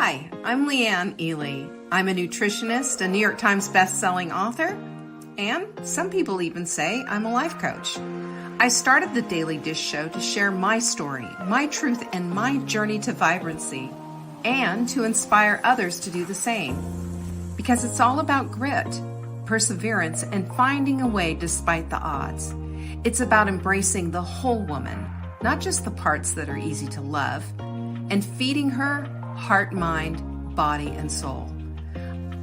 Hi, I'm Leanne Ely. I'm a nutritionist, a New York Times best-selling author, and some people even say I'm a life coach. I started the Daily Dish Show to share my story, my truth, and my journey to vibrancy, and to inspire others to do the same. Because it's all about grit, perseverance, and finding a way despite the odds. It's about embracing the whole woman, not just the parts that are easy to love, and feeding her heart, mind, body, and soul.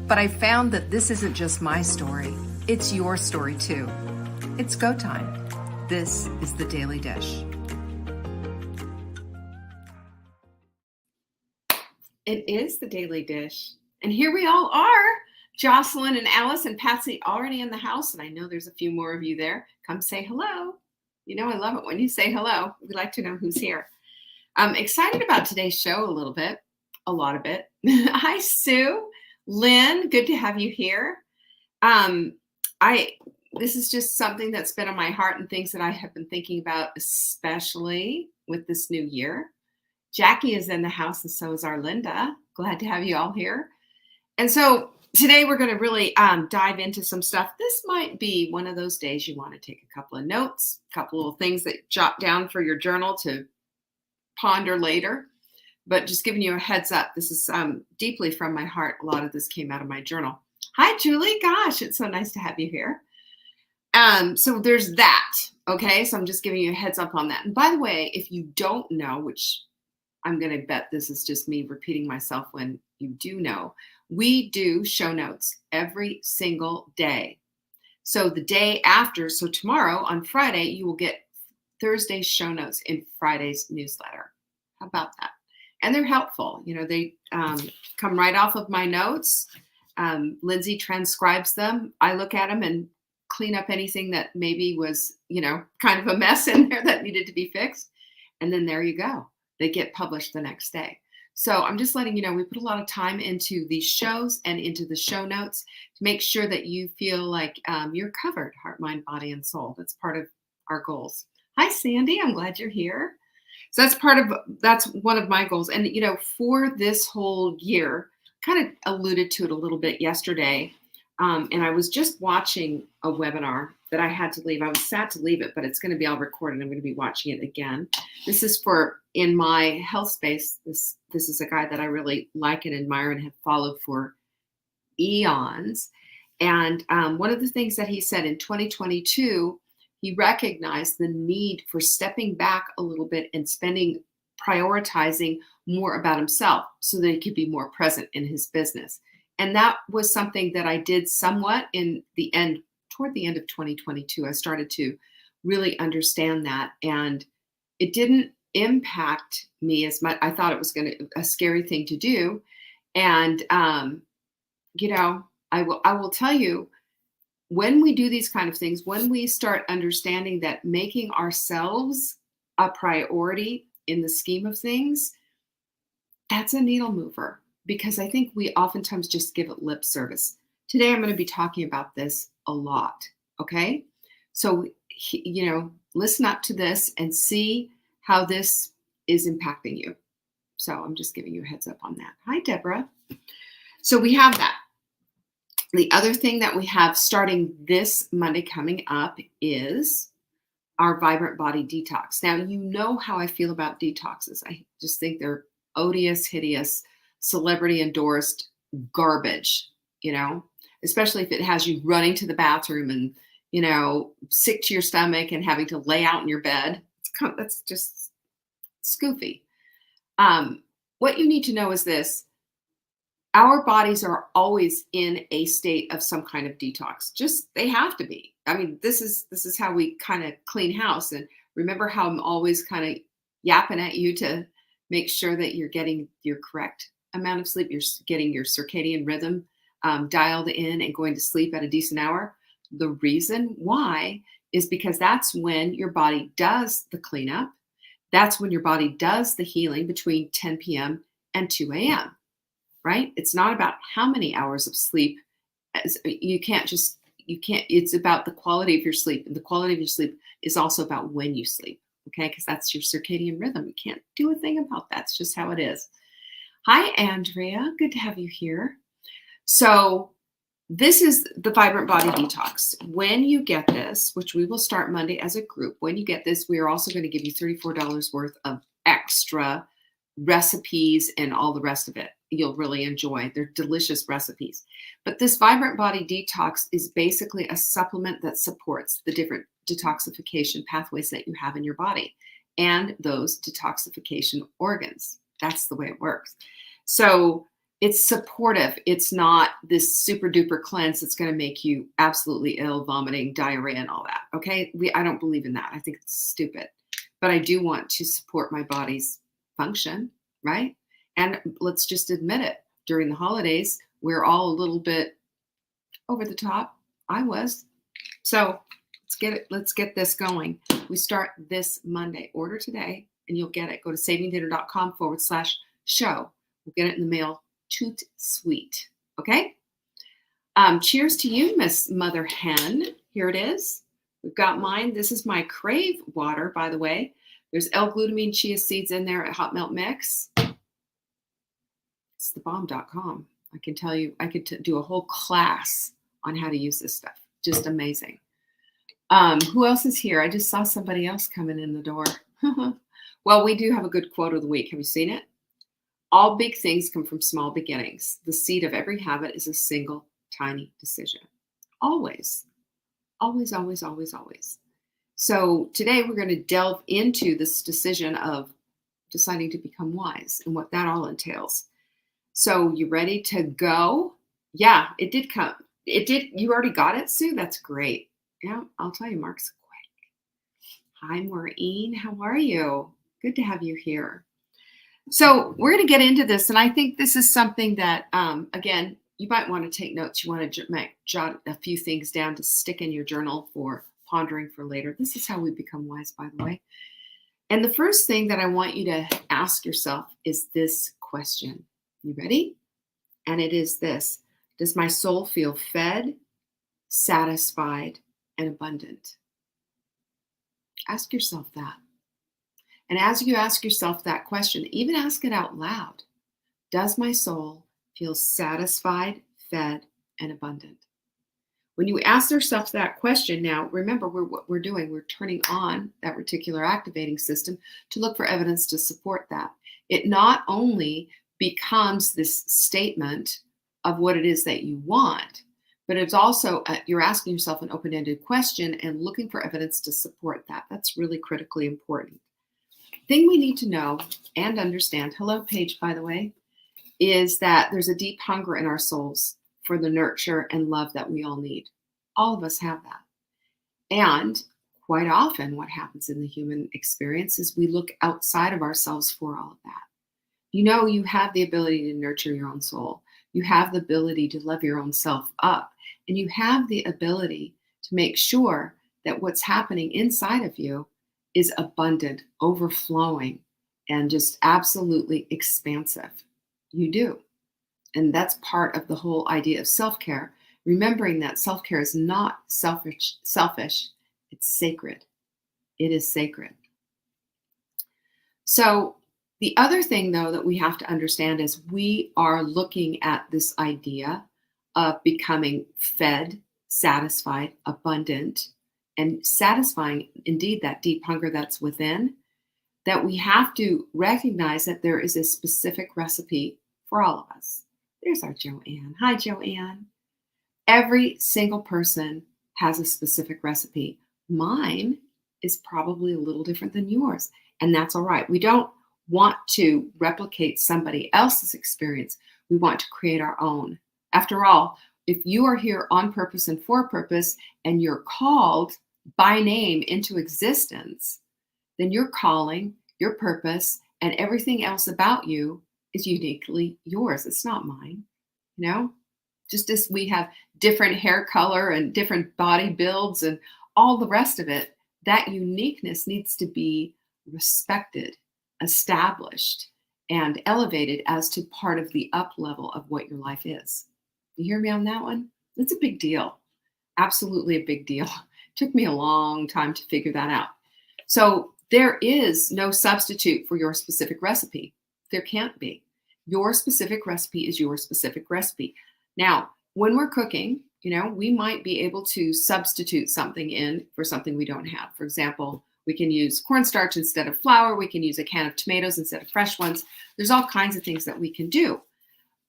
But I found that this isn't just my story, it's your story too. It's go time. This is the Daily Dish. It is the Daily Dish. And here we all are. Jocelyn and Alice and Patsy already in the house. And I know there's a few more of you there. Come say hello. You know, I love it when you say hello. We'd like to know who's here. I'm excited about today's show a little bit. A lot of it. Hi, Sue. Lynn, good to have you here. This is just something that's been on my heart and things that I have been thinking about, especially with this new year. Jackie is in the house and so is our Linda. Glad to have you all here. And so today we're going to really dive into some stuff. This might be one of those days you want to take a couple of notes, a couple of things that jot down for your journal to ponder later. But just giving you a heads up, this is deeply from my heart. A lot of this came out of my journal. Hi, Julie. Gosh, it's so nice to have you here. So there's that. Okay, so I'm just giving you a heads up on that. And by the way, if you don't know, which I'm going to bet this is just me repeating myself when you do know, we do show notes every single day. So the day after, so tomorrow on Friday, you will get Thursday's show notes in Friday's newsletter. How about that? And they're helpful. You know, they come right off of my notes. Lindsay transcribes them. I look at them and clean up anything that maybe was, you know, kind of a mess in there that needed to be fixed. And then there you go. They get published the next day. So I'm just letting you know, we put a lot of time into these shows and into the show notes to make sure that you feel like you're covered, heart, mind, body, and soul. That's part of our goals. Hi, Sandy. I'm glad you're here. So that's one of my goals. And, you know, for this whole year, kind of alluded to it a little bit yesterday. And I was just watching a webinar that I had to leave. I was sad to leave it, but it's going to be all recorded. I'm going to be watching it again. This is for in my health space. This is a guy that I really like and admire and have followed for eons. And one of the things that he said in 2022, he recognized the need for stepping back a little bit and prioritizing more about himself so that he could be more present in his business. And that was something that I did somewhat toward the end of 2022. I started to really understand that, and it didn't impact me as much. I thought it was a scary thing to do. And, you know, I will tell you, when we do these kind of things, when we start understanding that making ourselves a priority in the scheme of things, that's a needle mover, because I think we oftentimes just give it lip service. Today, I'm going to be talking about this a lot. Okay. So, you know, listen up to this and see how this is impacting you. So I'm just giving you a heads up on that. Hi, Deborah. So we have that. The other thing that we have starting this Monday coming up is our Vibrant Body Detox. Now, you know how I feel about detoxes. I just think they're odious, hideous, celebrity endorsed garbage, you know, especially if it has you running to the bathroom and, you know, sick to your stomach and having to lay out in your bed. That's just goofy. What you need to know is this. Our bodies are always in a state of some kind of detox. They have to be. I mean, this is how we kind of clean house. And remember how I'm always kind of yapping at you to make sure that you're getting your correct amount of sleep. You're getting your circadian rhythm dialed in and going to sleep at a decent hour. The reason why is because that's when your body does the cleanup. That's when your body does the healing between 10 p.m. and 2 a.m. Right? It's not about how many hours of sleep. It's about the quality of your sleep. And the quality of your sleep is also about when you sleep. Okay? Because that's your circadian rhythm. You can't do a thing about that. It's just how it is. Hi, Andrea. Good to have you here. So, this is the Vibrant Body Detox. When you get this, which we will start Monday as a group, when you get this, we are also going to give you $34 worth of extra recipes and all the rest of it. You'll really enjoy. They're delicious recipes. But this Vibrant Body Detox is basically a supplement that supports the different detoxification pathways that you have in your body and those detoxification organs. That's the way it works. So it's supportive. It's not this super duper cleanse that's going to make you absolutely ill, vomiting, diarrhea, and all that. Okay. I don't believe in that. I think it's stupid. But I do want to support my body's function, right? And let's just admit it. During the holidays, we're all a little bit over the top. I was. So let's get this going. We start this Monday. Order today and you'll get it. Go to savingdinner.com/show. We'll get it in the mail. Toot sweet. Okay. Cheers to you, Miss Mother Hen. Here it is. We've got mine. This is my Crave water, by the way. There's L-glutamine chia seeds in there at Hot Melt Mix. It's thebomb.com. I can tell you, I could do a whole class on how to use this stuff. Just amazing. Who else is here? I just saw somebody else coming in the door. Well, we do have a good quote of the week. Have you seen it? All big things come from small beginnings. The seed of every habit is a single tiny decision. Always, always, always, always, always. So today we're going to delve into this decision of deciding to become wise and what that all entails. So you ready to go? Yeah, it did come. It did. You already got it, Sue? That's great. Yeah, I'll tell you, Mark's quick. Hi, Maureen. How are you? Good to have you here. So we're going to get into this, and I think this is something that, again, you might want to take notes. You want to jot a few things down to stick in your journal for pondering for later. This is how we become wise, by the way. And the first thing that I want you to ask yourself is this question. You ready? And it is this. Does my soul feel fed, satisfied, and abundant? Ask yourself that. And as you ask yourself that question, even ask it out loud. Does my soul feel satisfied, fed, and abundant? When you ask yourself that question, now remember what we're doing. We're turning on that reticular activating system to look for evidence to support that. It not only becomes this statement of what it is that you want, but it's also you're asking yourself an open-ended question and looking for evidence to support that. That's really critically important. Thing we need to know and understand, hello Paige, by the way, is that there's a deep hunger in our souls for the nurture and love that we all need. All of us have that. And quite often what happens in the human experience is we look outside of ourselves for all of that. You know, you have the ability to nurture your own soul. You have the ability to love your own self up. And you have the ability to make sure that what's happening inside of you is abundant, overflowing, and just absolutely expansive. You do. And that's part of the whole idea of self-care. Remembering that self-care is not selfish, it's sacred. It is sacred. So the other thing, though, that we have to understand is we are looking at this idea of becoming fed, satisfied, abundant, and satisfying indeed that deep hunger that's within, that we have to recognize that there is a specific recipe for all of us. There's our Joanne. Hi, Joanne. Every single person has a specific recipe. Mine is probably a little different than yours, and that's all right. We don't want to replicate somebody else's experience. We want to create our own. After all, if you are here on purpose and for purpose, and you're called by name into existence, then your calling, your purpose, and everything else about you is uniquely yours. It's not mine, you know? Just as we have different hair color and different body builds and all the rest of it, that uniqueness needs to be respected, established, and elevated as to part of the up level of what your life is. You hear me on that one? It's a big deal. Absolutely a big deal. Took me a long time to figure that out. So there is no substitute for your specific recipe. There can't be. Your specific recipe is your specific recipe. Now, when we're cooking, we might be able to substitute something in for something we don't have. For example, we can use cornstarch instead of flour. We can use a can of tomatoes instead of fresh ones. There's all kinds of things that we can do,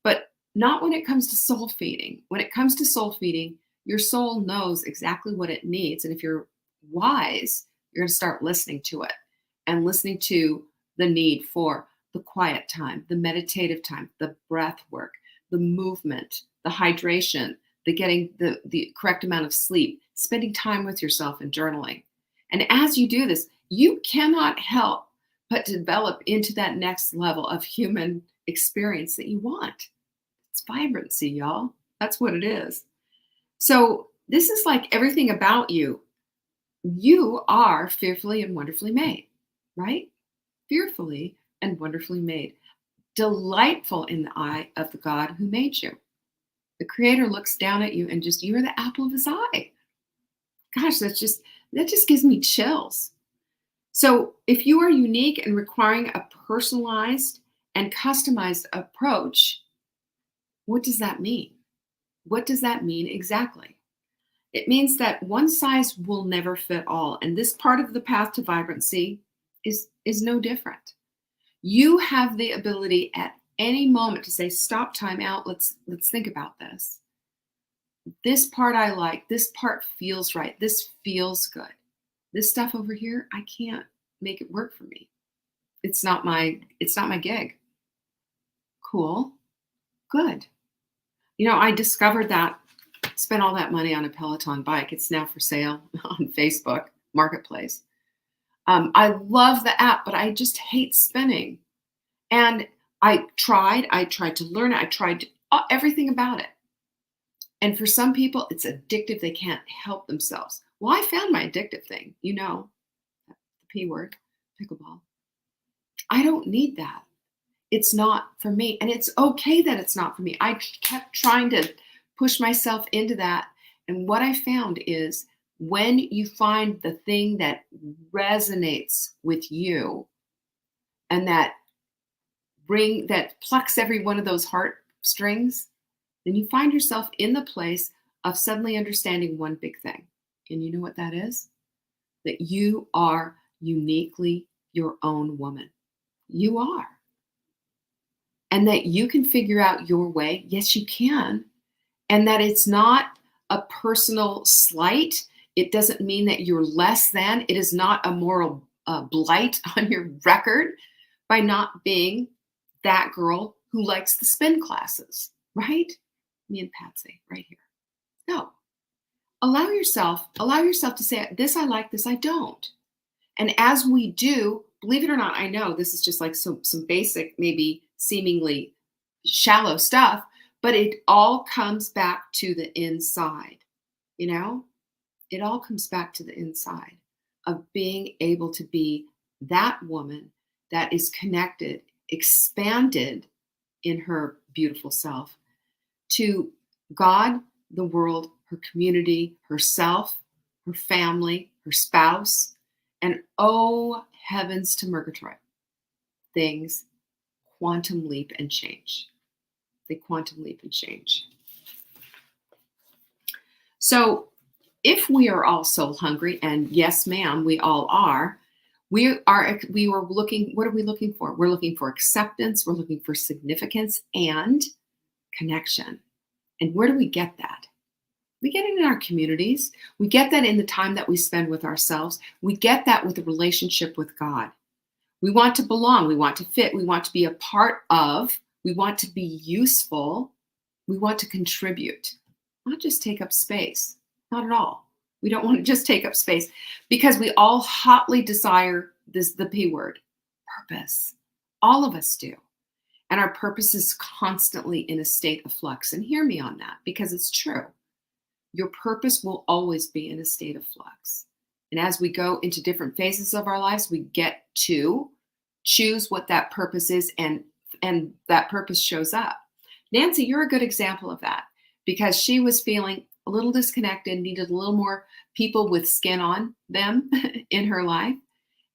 but not when it comes to soul feeding. When it comes to soul feeding, your soul knows exactly what it needs. And if you're wise, you're going to start listening to it and listening to the need for the quiet time, the meditative time, the breath work, the movement, the hydration, the getting the correct amount of sleep, spending time with yourself and journaling. And as you do this, you cannot help but develop into that next level of human experience that you want. It's vibrancy, y'all. That's what it is. So this is like everything about you. You are fearfully and wonderfully made, right? Fearfully and wonderfully made. Delightful in the eye of the God who made you. The Creator looks down at you and you are the apple of his eye. Gosh, that just gives me chills. So if you are unique and requiring a personalized and customized approach, what does that mean? What does that mean exactly? It means that one size will never fit all. And this part of the path to vibrancy is no different. You have the ability at any moment to say, stop, time out. Let's think about this. This part I like, this part feels right. This feels good. This stuff over here, I can't make it work for me. It's not my gig. Cool. Good. I discovered that, spent all that money on a Peloton bike. It's now for sale on Facebook Marketplace. I love the app, but I just hate spinning. And I tried to learn it. I tried everything about it. And for some people, it's addictive. They can't help themselves. Well, I found my addictive thing, the P word, pickleball. I don't need that. It's not for me. And it's okay that it's not for me. I kept trying to push myself into that. And what I found is when you find the thing that resonates with you and that plucks every one of those heartstrings, then you find yourself in the place of suddenly understanding one big thing. And you know what that is? That you are uniquely your own woman. You are. And that you can figure out your way. Yes, you can. And that it's not a personal slight. It doesn't mean that you're less than. It is not a moral blight on your record by not being that girl who likes the spin classes, right? Me and Patsy right here. No. Allow yourself to say, this I like, this I don't. And as we do, believe it or not, I know this is just like some basic, maybe seemingly shallow stuff, but it all comes back to the inside, It all comes back to the inside of being able to be that woman that is connected, expanded in her beautiful self to God, the world, her community, herself, her family, her spouse, and oh, heavens to Murgatroyd, things quantum leap and change. They quantum leap and change. So if we are all soul hungry, and yes, ma'am, we all are, what are we looking for? We're looking for acceptance. We're looking for significance and connection. And where do we get that? We get it in our communities. We get that in the time that we spend with ourselves. We get that with the relationship with God. We want to belong. We want to fit. We want to be a part of. We want to be useful. We want to contribute, not just take up space. Not at all. We don't want to just take up space because we all hotly desire the P word, purpose. All of us do. And our purpose is constantly in a state of flux. And hear me on that because it's true. Your purpose will always be in a state of flux. And as we go into different phases of our lives, we get to choose what that purpose is, and that purpose shows up. Nancy, you're a good example of that because she was feeling a little disconnected, needed a little more people with skin on them in her life.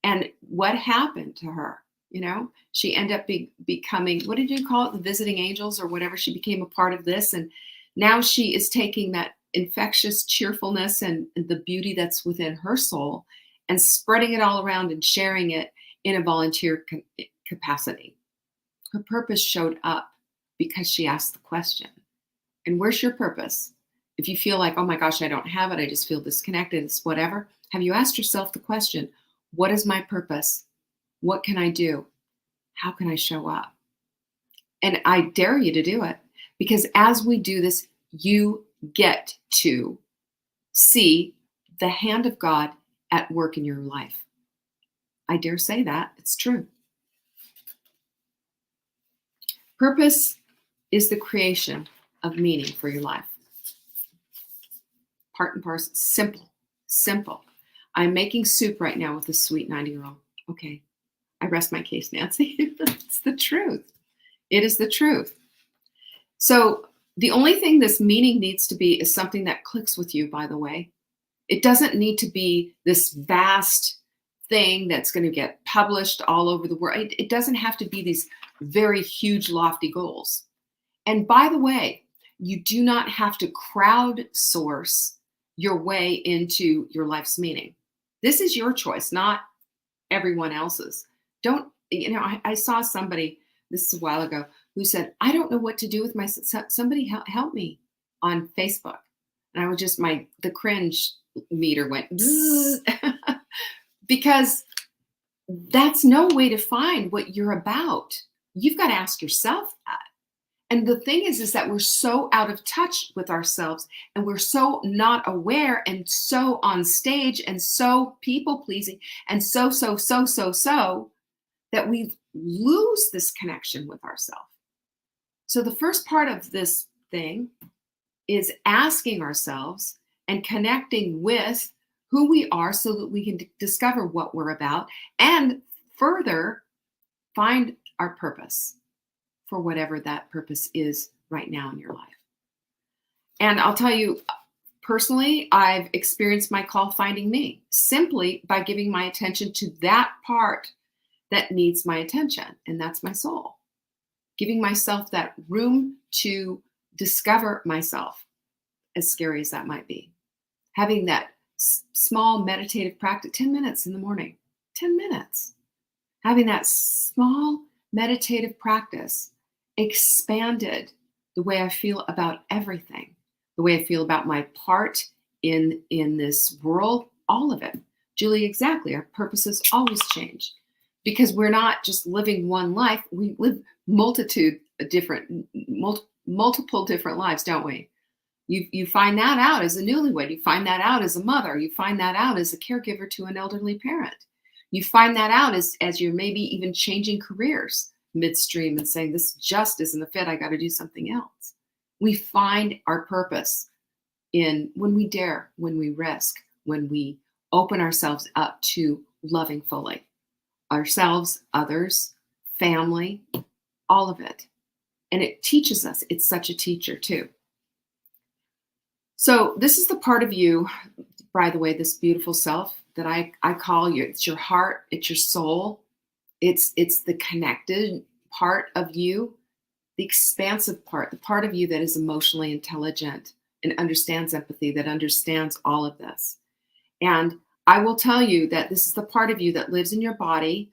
And what happened to her? She ended up becoming, what did you call it, the visiting angels or whatever. She became a part of this, and now she is taking that infectious cheerfulness and the beauty that's within her soul and spreading it all around and sharing it in a volunteer capacity. Her purpose showed up because she asked the question. And where's your purpose? If you feel like, oh my gosh, I don't have it, I just feel disconnected, it's whatever, have you asked yourself the question, what is my purpose? What can I do? How can I show up? And I dare you to do it, because as we do this, you get to see the hand of God at work in your life. I dare say that. It's true. Purpose is the creation of meaning for your life. Part and parcel. Simple. I'm making soup right now with a sweet 90-year-old. Okay. I rest my case, Nancy. It's the truth. It is the truth. So the only thing this meaning needs to be is something that clicks with you, by the way. It doesn't need to be this vast thing that's going to get published all over the world. It doesn't have to be these very huge, lofty goals. And by the way, you do not have to crowdsource your way into your life's meaning. This is your choice, not everyone else's. I saw somebody, this is a while ago, who said, I don't know what to do with my, somebody help me on Facebook. And I was just, the cringe meter went bzzz. Because that's no way to find what you're about. You've got to ask yourself that. And the thing is that we're so out of touch with ourselves, and we're so not aware, and so on stage, and so people pleasing, and so that we lose this connection with ourselves. So the first part of this thing is asking ourselves and connecting with who we are so that we can discover what we're about and further find our purpose for whatever that purpose is right now in your life. And I'll tell you, personally, I've experienced my call finding me simply by giving my attention to that part that needs my attention, and that's my soul. Giving myself that room to discover myself, as scary as that might be. Having that small meditative practice, 10 minutes in the morning, 10 minutes. Having that small meditative practice expanded the way I feel about everything, the way I feel about my part in this world, all of it. Julie, exactly. Our purposes always change because we're not just living one life. We live multiple different lives, don't we? You find that out as a newlywed. You find that out as a mother. You find that out as a caregiver to an elderly parent. You find that out as you're maybe even changing careers midstream and saying, this just isn't a fit. I got to do something else. We find our purpose in when we dare, when we risk, when we open ourselves up to loving fully ourselves, others, family, all of it. And it teaches us. It's such a teacher too. So this is the part of you, by the way, this beautiful self that I call you. It's your heart. It's your soul. It's the connected part of you, the expansive part, the part of you that is emotionally intelligent and understands empathy, that understands all of this. And I will tell you that this is the part of you that lives in your body,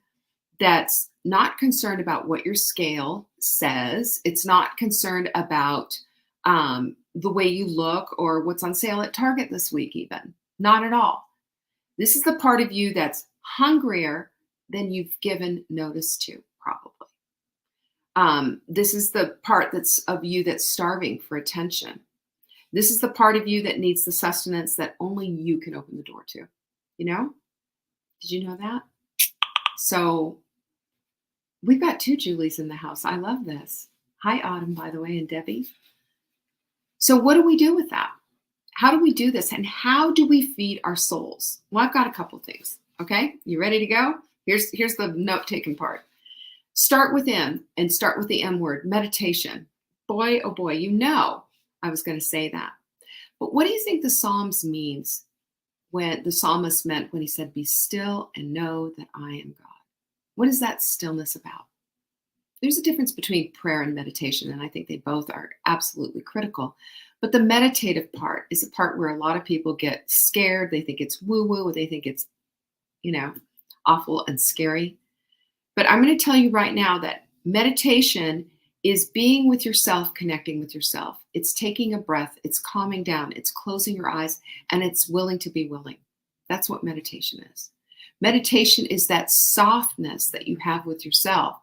that's not concerned about what your scale says. It's not concerned about the way you look or what's on sale at Target this week even. Not at all. This is the part of you that's hungrier than you've given notice to, probably. This is the part that's of you that's starving for attention. This is the part of you that needs the sustenance that only you can open the door to. You know? Did you know that? So we've got two Julies in the house. I love this. Hi, Autumn, by the way, and Debbie. So what do we do with that? How do we do this? And how do we feed our souls? Well, I've got a couple things. Okay, you ready to go? Here's the note-taking part. Start within and start with the M word, meditation. Boy, oh boy, you know I was going to say that. But what do you think the Psalms means when the psalmist meant when he said, be still and know that I am God? What is that stillness about? There's a difference between prayer and meditation, and I think they both are absolutely critical. But the meditative part is a part where a lot of people get scared. They think it's woo woo, they think it's, you know, awful and scary. But I'm going to tell you right now that meditation is being with yourself, connecting with yourself. It's taking a breath, it's calming down, it's closing your eyes, and it's willing to be willing. That's what meditation is. Meditation is that softness that you have with yourself.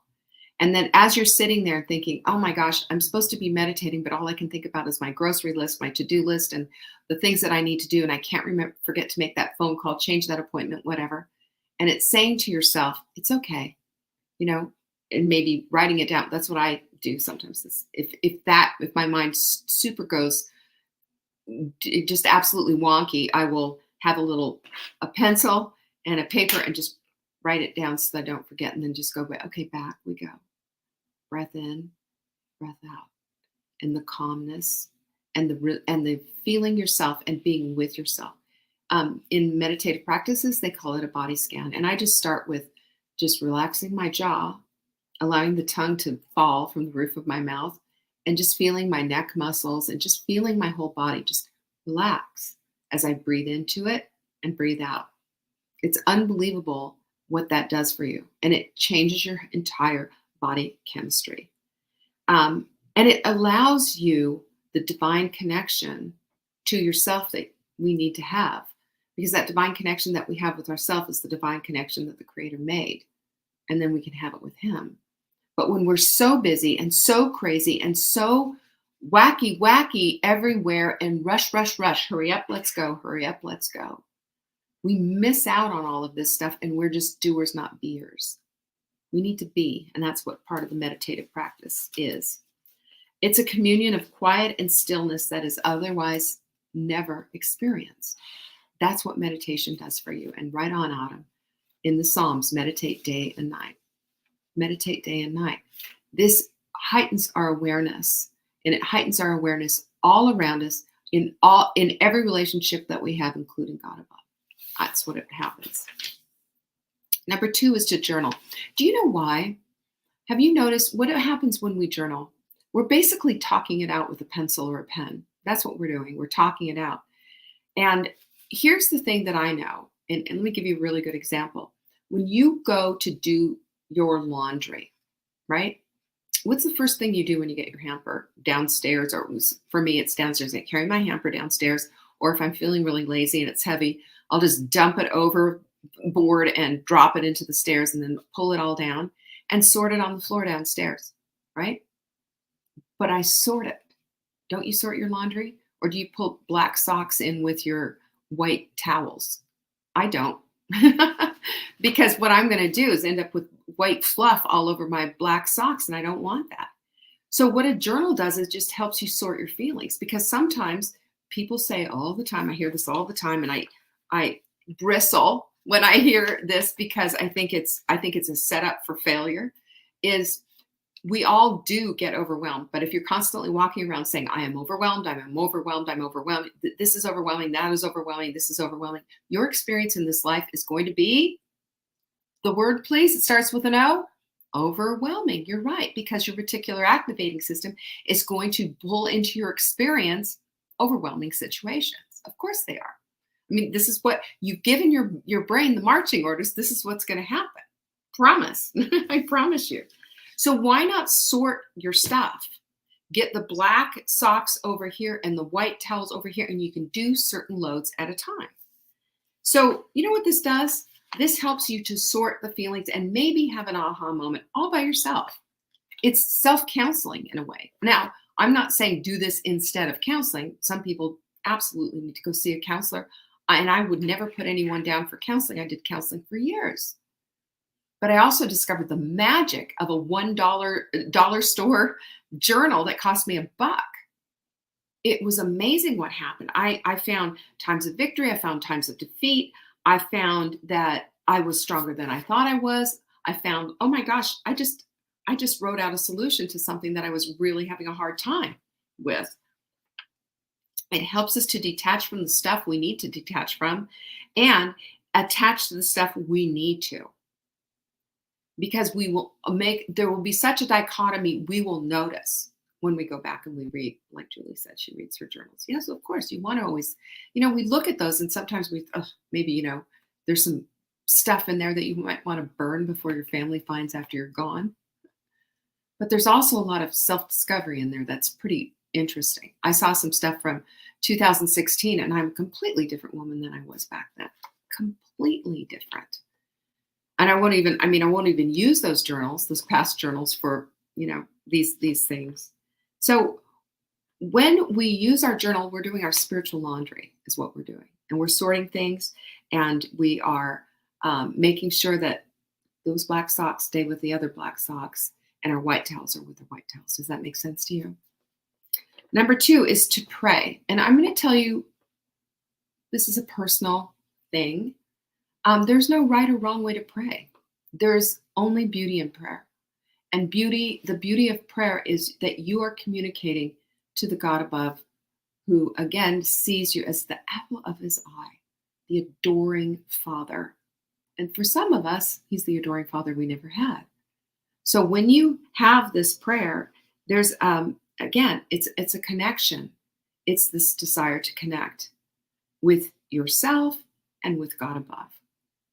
And then as you're sitting there thinking, oh my gosh, I'm supposed to be meditating, but all I can think about is my grocery list, my to-do list, and the things that I need to do. And I can't forget to make that phone call, change that appointment, whatever. And it's saying to yourself, it's okay, and maybe writing it down. That's what I do sometimes. If my mind super goes just absolutely wonky, I will have a pencil and a paper and just write it down so that I don't forget, and then just go back. Okay, back we go. Breath in, breath out, and the calmness and the feeling yourself and being with yourself. In meditative practices, they call it a body scan, and I just start with just relaxing my jaw, allowing the tongue to fall from the roof of my mouth, and just feeling my neck muscles and just feeling my whole body just relax as I breathe into it and breathe out. It's unbelievable what that does for you, and it changes your entire body chemistry. And it allows you the divine connection to yourself that we need to have, because that divine connection that we have with ourselves is the divine connection that the Creator made, and then we can have it with Him. But when we're so busy and so crazy and so wacky everywhere and rush, hurry up, let's go, we miss out on all of this stuff, and we're just doers, not beers. We need to be, and that's what part of the meditative practice is. It's a communion of quiet and stillness that is otherwise never experienced. That's what meditation does for you. And right on, Autumn, in the Psalms, meditate day and night. Meditate day and night. This heightens our awareness, and it heightens our awareness all around us in every relationship that we have, including God above. That's what it happens. Number 2 is to journal. Do you know why? Have you noticed what happens when we journal? We're basically talking it out with a pencil or a pen. That's what we're doing. We're talking it out. And here's the thing that I know, and let me give you a really good example. When you go to do your laundry, right? What's the first thing you do when you get your hamper downstairs? Or for me, it's downstairs. I carry my hamper downstairs, or if I'm feeling really lazy and it's heavy, I'll just dump it overboard and drop it into the stairs, and then pull it all down and sort it on the floor downstairs, right? But I sort it. Don't you sort your laundry? Or do you put black socks in with your white towels? I don't. Because what I'm going to do is end up with white fluff all over my black socks, and I don't want that. So what a journal does is just helps you sort your feelings, because sometimes people say all the time, I hear this all the time, and I bristle when I hear this, because I think it's a setup for failure. Is we all do get overwhelmed, but if you're constantly walking around saying, I am overwhelmed, this is overwhelming, that is overwhelming, this is overwhelming, your experience in this life is going to be, the word please, it starts with an O, overwhelming. You're right, because your reticular activating system is going to pull into your experience overwhelming situations. Of course they are. I mean, this is what you've given your brain the marching orders. This is what's going to happen. Promise. I promise you. So why not sort your stuff? Get the black socks over here and the white towels over here, and you can do certain loads at a time. So you know what this does? This helps you to sort the feelings and maybe have an aha moment all by yourself. It's self-counseling in a way. Now, I'm not saying do this instead of counseling. Some people absolutely need to go see a counselor, and I would never put anyone down for counseling. I did counseling for years. But I also discovered the magic of a $1 store journal that cost me $1. It was amazing what happened. I found times of victory. I found times of defeat. I found that I was stronger than I thought I was. I found, oh my gosh, I just wrote out a solution to something that I was really having a hard time with. It helps us to detach from the stuff we need to detach from and attach to the stuff we need to. because there will be such a dichotomy. We will notice when we go back and we read, like Julie said, she reads her journals. Yes, of course, you want to always, we look at those and sometimes maybe, there's some stuff in there that you might want to burn before your family finds after you're gone. But there's also a lot of self-discovery in there that's pretty interesting. I saw some stuff from 2016 and I'm a completely different woman than I was back then. Completely different. And I won't even use those past journals for, these things. So when we use our journal, we're doing our spiritual laundry is what we're doing. And we're sorting things and we are making sure that those black socks stay with the other black socks and our white towels are with the white towels. Does that make sense to you? Number 2 is to pray. And I'm going to tell you, this is a personal thing. There's no right or wrong way to pray. There's only beauty in prayer. And the beauty of prayer is that you are communicating to the God above, who again sees you as the apple of his eye, the adoring Father. And for some of us, he's the adoring Father we never had. So when you have this prayer, there's, again, it's a connection. It's this desire to connect with yourself and with God above.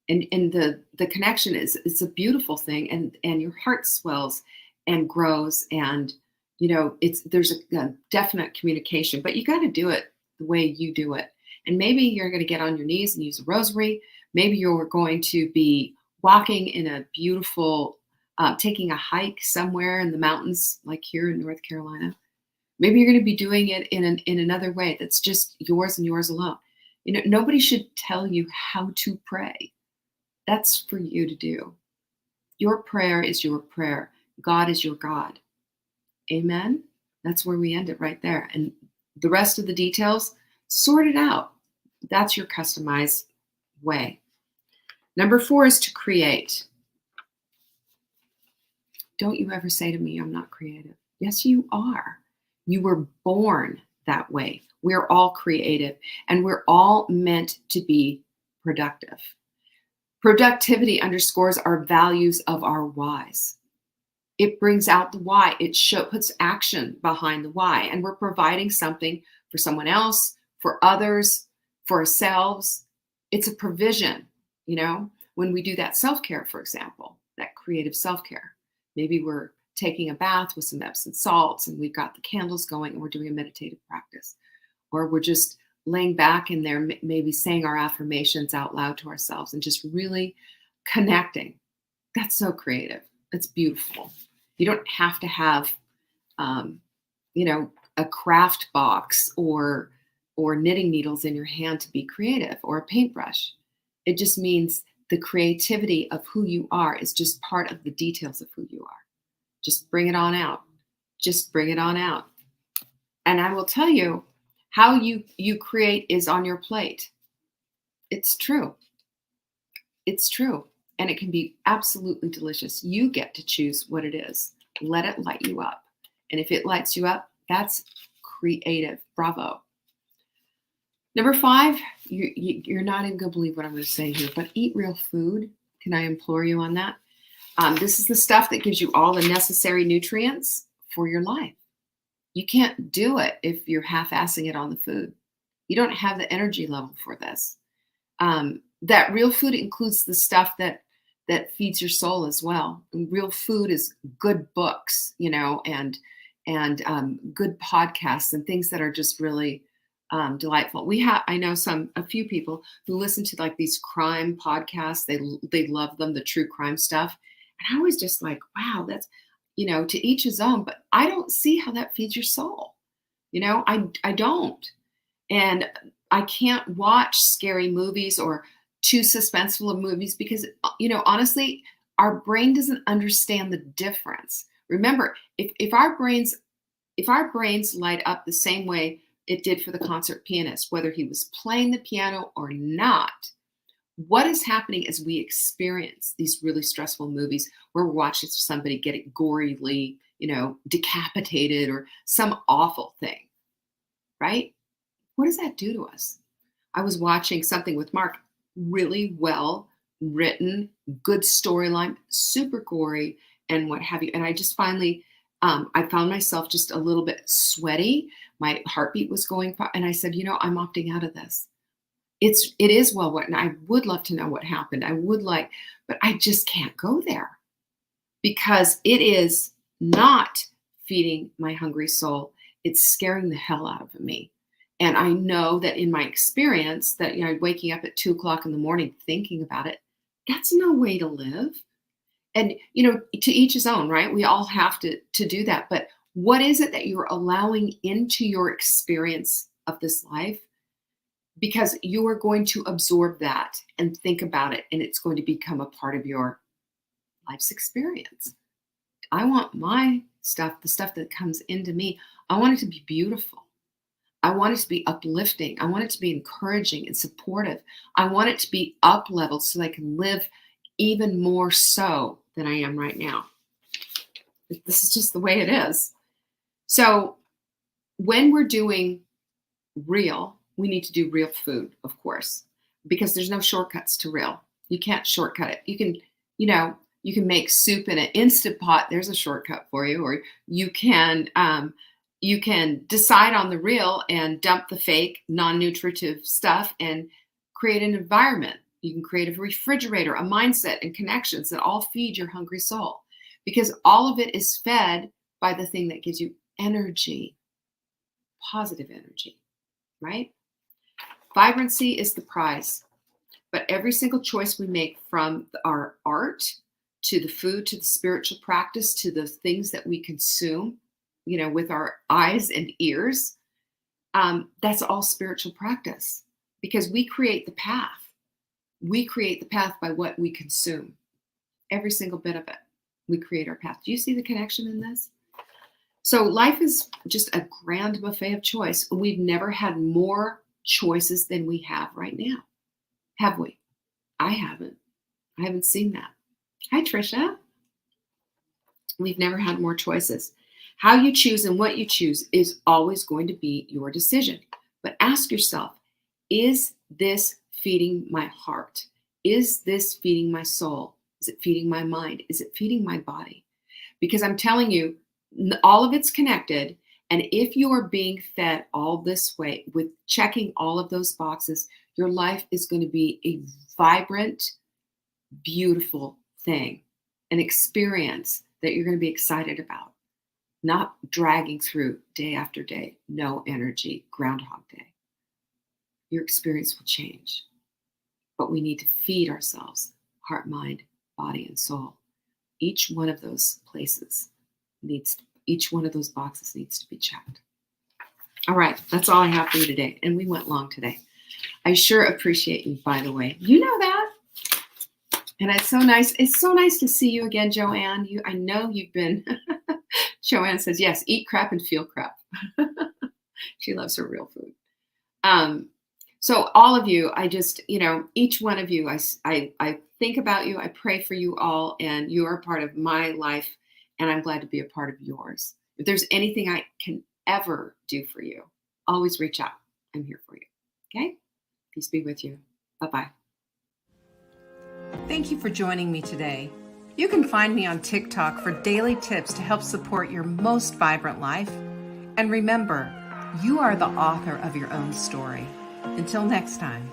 And the connection it's a beautiful thing, and your heart swells and grows, and there's a definite communication, but you got to do it the way you do it. And maybe you're going to get on your knees and use a rosary. Maybe you're going to be walking in a beautiful, taking a hike somewhere in the mountains, like here in North Carolina. Maybe you're going to be doing it in another way that's just yours and yours alone. Nobody should tell you how to pray. That's for you to do. Your prayer is your prayer. God is your God. Amen? That's where we end it right there. And the rest of the details, sort it out. That's your customized way. Number 4 is to create. Don't you ever say to me, I'm not creative. Yes, you are. You were born that way. We're all creative, and we're all meant to be productive. Productivity underscores our values of our whys. It brings out the why. It puts action behind the why. And we're providing something for someone else, for others, for ourselves. It's a provision, when we do that self-care, for example, that creative self-care. Maybe we're taking a bath with some Epsom salts and we've got the candles going and we're doing a meditative practice. Or we're just laying back in there, maybe saying our affirmations out loud to ourselves and just really connecting. That's so creative. It's beautiful. You don't have to have, a craft box or knitting needles in your hand to be creative, or a paintbrush. It just means the creativity of who you are is just part of the details of who you are. Just bring it on out. Just bring it on out. And I will tell you, how you create is on your plate. It's true. It's true. And it can be absolutely delicious. You get to choose what it is. Let it light you up. And if it lights you up, that's creative. Bravo. Number 5, you're not even going to believe what I'm going to say here, but eat real food. Can I implore you on that? This is the stuff that gives you all the necessary nutrients for your life. You can't do it if you're half-assing it on the food. You don't have the energy level for this. That real food includes the stuff that feeds your soul as well. And real food is good books, and good podcasts and things that are just really delightful. I know a few people who listen to like these crime podcasts. They love them, the true crime stuff. And I was just like, wow, that's, to each his own, but I don't see how that feeds your soul. I don't. And I can't watch scary movies or too suspenseful of movies because, honestly, our brain doesn't understand the difference. Remember, if our brains light up the same way it did for the concert pianist, whether he was playing the piano or not, what is happening as we experience these really stressful movies where we're watching somebody get gorily, decapitated or some awful thing, right? What does that do to us? I was watching something with Mark, really well written, good storyline, super gory, and what have you. And I just finally, I found myself just a little bit sweaty. My heartbeat was going, and I said, I'm opting out of this. It is well written. I would love to know what happened. I would like, but I just can't go there because it is not feeding my hungry soul. It's scaring the hell out of me. And I know that in my experience that, waking up at 2:00 in the morning thinking about it, that's no way to live. And, to each his own, right? We all have to do that. But what is it that you're allowing into your experience of this life? Because you are going to absorb that and think about it, and it's going to become a part of your life's experience. I want my stuff, the stuff that comes into me, I want it to be beautiful. I want it to be uplifting. I want it to be encouraging and supportive. I want it to be up leveled so that I can live even more so than I am right now. This is just the way it is. So when we're doing real, we need to do real food, of course, because there's no shortcuts to real. You can't shortcut it. You can, you can make soup in an Instant Pot. There's a shortcut for you. Or you can decide on the real and dump the fake, non-nutritive stuff and create an environment. You can create a refrigerator, a mindset, and connections that all feed your hungry soul, because all of it is fed by the thing that gives you energy, positive energy, right? Vibrancy is the prize, but every single choice we make, from our art to the food, to the spiritual practice, to the things that we consume, with our eyes and ears, that's all spiritual practice, because we create the path. We create the path by what we consume. Every single bit of it. We create our path. Do you see the connection in this? So life is just a grand buffet of choice. We've never had more choices than we have right now. Have we? I haven't. I haven't seen that. Hi, Trisha. We've never had more choices. How you choose and what you choose is always going to be your decision. But ask yourself, is this feeding my heart? Is this feeding my soul? Is it feeding my mind? Is it feeding my body? Because I'm telling you, all of it's connected. And if you are being fed all this way, with checking all of those boxes, your life is going to be a vibrant, beautiful thing, an experience that you're going to be excited about, not dragging through day after day, no energy, Groundhog Day. Your experience will change. But we need to feed ourselves, heart, mind, body, and soul. Each one of those places each one of those boxes needs to be checked. All right, that's all I have for you today. And we went long today. I sure appreciate you, by the way. You know that. And it's so nice. It's so nice to see you again, Joanne. I know you've been. Joanne says, yes, eat crap and feel crap. She loves her real food. So all of you, I just, each one of you, I think about you. I pray for you all, and you are part of my life, and I'm glad to be a part of yours. If there's anything I can ever do for you, always reach out. I'm here for you. Okay? Peace be with you. Bye-bye. Thank you for joining me today. You can find me on TikTok for daily tips to help support your most vibrant life. And remember, you are the author of your own story. Until next time.